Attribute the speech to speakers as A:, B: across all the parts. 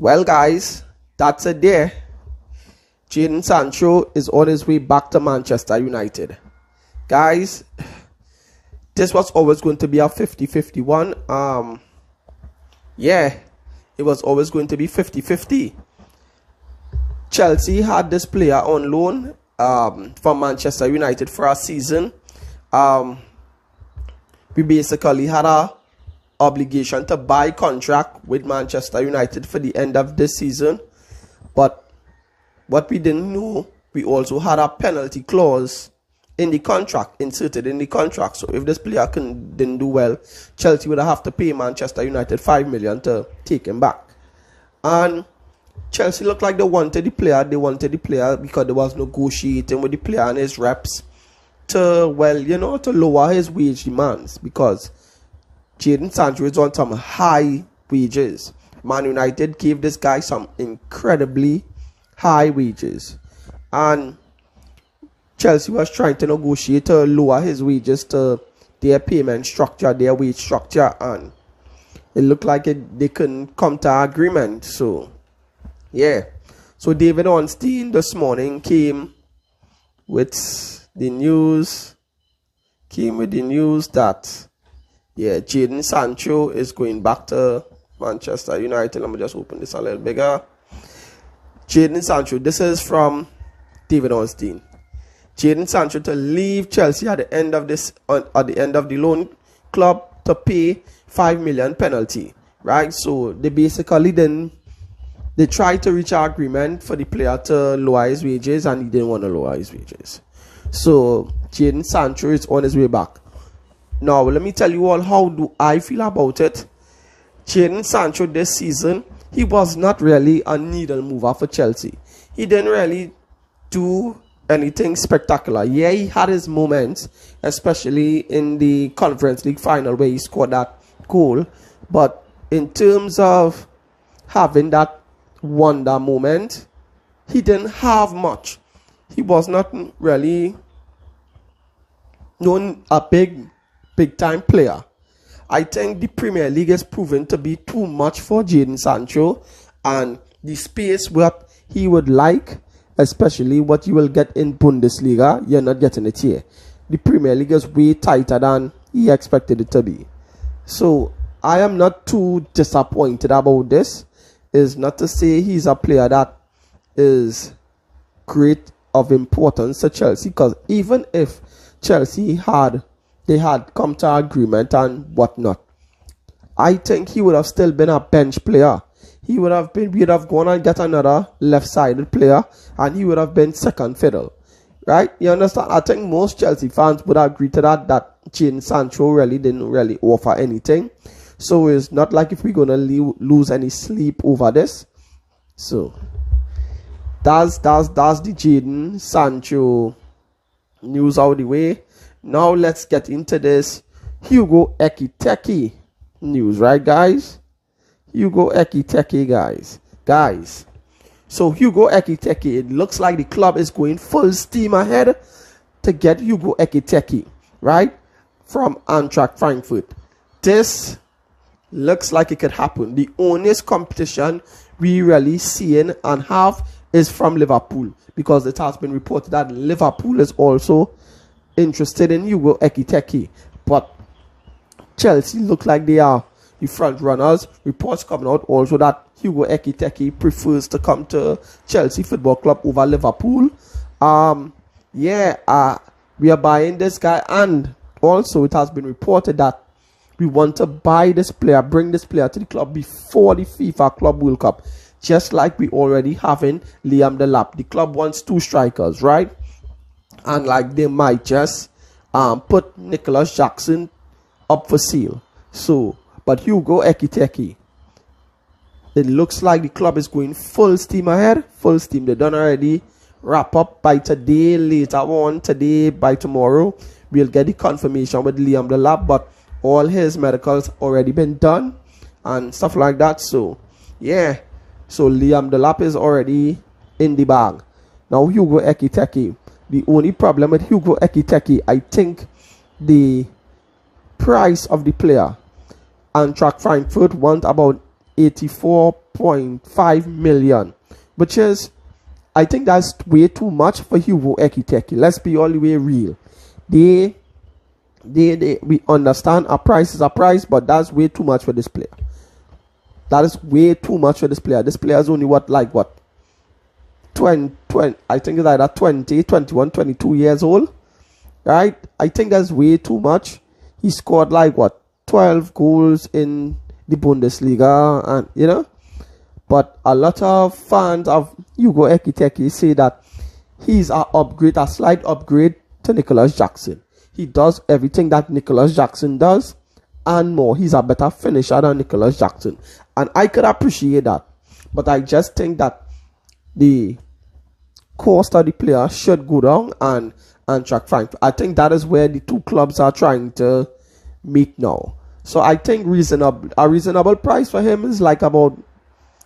A: Well, guys, that's it there. Jadon Sancho is on his way back to Manchester United. Guys, this was always going to be a 50-51. Yeah, it was always going to be 50-50. Chelsea had this player on loan from Manchester United for a season. We basically had a obligation to buy contract with Manchester United for the end of this season, but what we didn't know, we also had a penalty clause in the contract, inserted in the contract. So if this player didn't do well, Chelsea would have to pay Manchester United $5 million to take him back. And Chelsea looked like they wanted the player. They wanted the player because there was negotiating with the player and his reps to, well, to lower his wage demands, because Jadon Sancho is on some high wages. Man United gave this guy some incredibly high wages, and Chelsea was trying to negotiate to lower his wages to their payment structure, their wage structure, and it looked like they couldn't come to an agreement. So yeah, so David Ornstein this morning came with the news that Jadon Sancho is going back to Manchester United. Let me just open this a little bigger. Jadon Sancho, this is from David Ornstein. Jadon Sancho to leave Chelsea at the end of the loan club to pay $5 million penalty, right? So they basically they tried to reach an agreement for the player to lower his wages, and he didn't want to lower his wages. So Jadon Sancho is on his way back. Now let me tell you all how do I feel about it. Jadon Sancho this season, he was not really a needle mover for Chelsea. He didn't really do anything spectacular. Yeah, he had his moments, especially in the Conference League final where he scored that goal. But in terms of having that wonder moment, he didn't have much. He was not really known a big time player. I think the Premier League has proven to be too much for Jadon Sancho, and the space what he would like, especially what you will get in Bundesliga, you're not getting it here. The Premier League is way tighter than he expected it to be. So I am not too disappointed about this. It's not to say he's a player that is great of importance to Chelsea, because even if Chelsea had come to agreement and whatnot, I think he would have still been a bench player. We'd have gone and get another left-sided player, and he would have been second fiddle, right? You understand? I think most Chelsea fans would agree to that Jadon Sancho really didn't really offer anything. So it's not like if we're gonna lose any sleep over this. So that's the Jadon Sancho news out of the way. Now let's get into this Hugo Ekitike news, right, guys? Hugo Ekitike, guys. So Hugo Ekitike, it looks like the club is going full steam ahead to get Hugo Ekitike, right, from Eintracht Frankfurt. This looks like it could happen. The only competition we really seeing and have is from Liverpool, because it has been reported that Liverpool is also interested in Hugo Ekitike, but Chelsea look like they are the front runners. Reports coming out also that Hugo Ekitike prefers to come to Chelsea Football Club over Liverpool. We are buying this guy, and also it has been reported that we want to buy this player, bring this player to the club before the FIFA Club World Cup, just like we already have in Liam Delap. The club wants 2 strikers, right? And like they might just put Nicholas Jackson up for sale. So, but Hugo Ekitike, it looks like the club is going full steam ahead. Full steam. They done already wrap up by today, later on today, by tomorrow. We'll get the confirmation with Liam Delap, but all his medicals already been done and stuff like that. So, yeah. So Liam Delap is already in the bag. Now Hugo Ekitike. The only problem with Hugo Ekitike, I think the price of the player. Eintracht Frankfurt want about 84.5 million, which is, I think that's way too much for Hugo Ekitike. Let's be all the way real. We understand a price is a price, but that's way too much for this player. That is way too much for this player. This player is only 20, I think it's either 20, 21, 22 years old. Right? I think that's way too much. He scored 12 goals in the Bundesliga, and but a lot of fans of Hugo Ekitike say that he's a slight upgrade to Nicholas Jackson. He does everything that Nicholas Jackson does and more. He's a better finisher than Nicholas Jackson, and I could appreciate that. But I just think that the cost of the player should go down and track Frank. I think that is where the two clubs are trying to meet now. So I think a reasonable price for him is about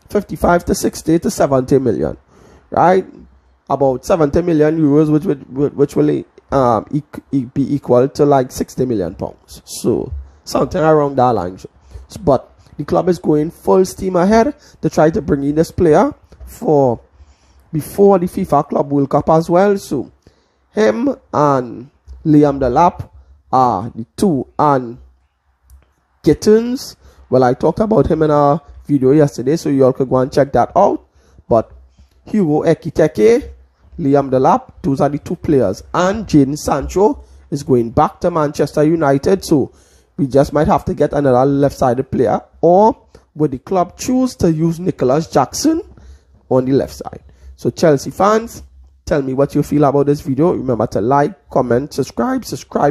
A: 55 to 60 to 70 million, right? About 70 million euros, which will be equal to 60 million pounds. So something around that line. But the club is going full steam ahead to try to bring in this player before the FIFA Club World Cup as well. So him and Liam Delap are the two, and Gittins, well, I talked about him in a video yesterday, so you all could go and check that out. But Hugo Ekitike, Liam Delap, those are the two players, and Jadon Sancho is going back to Manchester United, so we just might have to get another left-sided player, or would the club choose to use Nicholas Jackson on the left side? So Chelsea fans, tell me what you feel about this video. Remember to like, comment, subscribe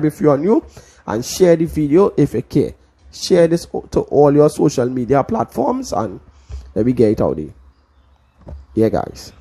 A: if you are new, and share the video if you care. Share this to all your social media platforms, and let me get it out there. Yeah, guys.